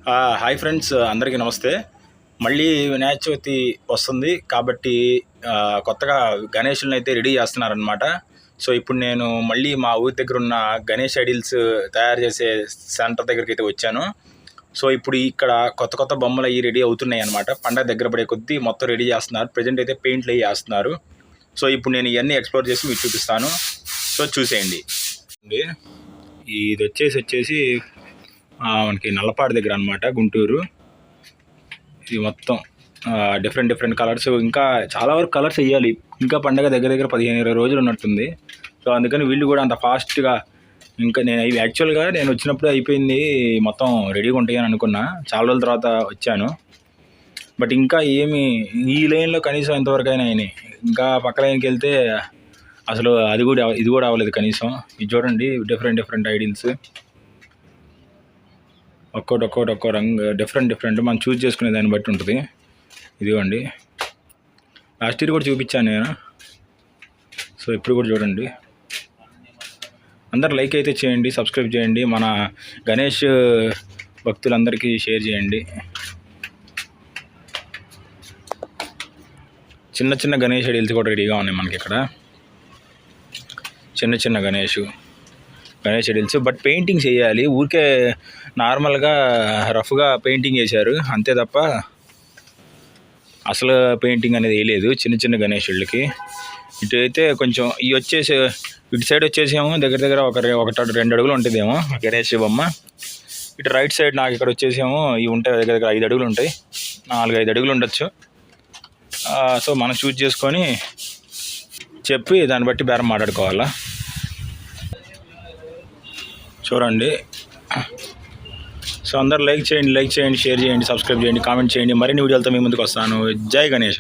Hi friends, అందరికీ నమస్తే. మళ్ళీ వినాయక చవితి వస్తుంది కాబట్టి కొత్తగా గణేషులను అయితే రెడీ చేస్తున్నారనమాట. సో ఇప్పుడు నేను మళ్ళీ మా ఊరి దగ్గర ఉన్న గణేష్ ఐడిల్స్ తయారు చేసే సెంటర్ దగ్గరికి అయితే వచ్చాను. సో ఇప్పుడు ఇక్కడ కొత్త కొత్త బొమ్మలు అవి రెడీ అవుతున్నాయి అనమాట. పండగ దగ్గర పడే కొద్దీ మొత్తం రెడీ చేస్తున్నారు. ప్రజెంట్ అయితే పెయింట్లు అవి చేస్తున్నారు. సో ఇప్పుడు నేను ఇవన్నీ ఎక్స్ప్లోర్ చేసి మీకు చూపిస్తాను. సో చూసేయండి. ఇది వచ్చేసి మనకి నల్లపాడు దగ్గర అనమాట, గుంటూరు. ఇది మొత్తం డిఫరెంట్ కలర్స్, ఇంకా చాలా వరకు కలర్స్ వేయాలి. ఇంకా పండగ దగ్గర 15-20 రోజులు ఉన్నట్టుంది. సో అందుకని వీళ్ళు కూడా అంత ఫాస్ట్గా, ఇంకా నేను యాక్చువల్గా నేను వచ్చినప్పుడు అయిపోయింది మొత్తం రెడీగా ఉంటాయి అని అనుకున్నా. చాలా రోజుల తర్వాత వచ్చాను. బట్ ఇంకా ఏమి ఈ లైన్లో కనీసం ఎంతవరకు అయినా అయినాయి. ఇంకా పక్క లైన్కి వెళ్తే అసలు ఇది కూడా అవ్వలేదు కనీసం. ఇది చూడండి, డిఫరెంట్ ఐడిల్స్, ఒక్కో రంగు డిఫరెంట్ మనం చూస్ చేసుకునే దాన్ని బట్టి ఉంటుంది. ఇదిగోండి, లాస్ట్ ఇయర్ కూడా చూపించాను నేను. సో ఇప్పుడు కూడా చూడండి. అందరు లైక్ అయితే చేయండి, సబ్స్క్రైబ్ చేయండి, మన గణేష్ భక్తులందరికీ షేర్ చేయండి. చిన్న గణేష్ ఐడిల్స్ కూడా రెడీగా ఉన్నాయి మనకి ఇక్కడ. చిన్న గణేష్ ఐడిల్స్, బట్ పెయింటింగ్ చేయాలి. ఊరికే నార్మల్గా రఫ్గా పెయింటింగ్ చేశారు అంతే తప్ప అసలు పెయింటింగ్ అనేది వేయలేదు చిన్న గణేషులకి. ఇటు అయితే కొంచెం ఇటు సైడ్ వచ్చేసేమో దగ్గర 1-2 అడుగులు ఉంటుందేమో గణేష్ బొమ్మ. ఇటు రైట్ సైడ్ నాకు ఇక్కడ వచ్చేసేమో ఇవి ఉంటాయి, దగ్గర 5 అడుగులు ఉంటాయి, 4-5 అడుగులు ఉండొచ్చు. సో మనం చూజ్ చేసుకొని చెప్పి దాన్ని బట్టి బేరం మాట్లాడుకోవాలా. చూడండి. సో అందరు లైక్ చేయండి, షేర్ చేయండి, సబ్స్క్రైబ్ చేయండి, కామెంట్ చేయండి. మరిన్ని వీడియోలతో మీ ముందుకు వస్తాను. జై గణేష్.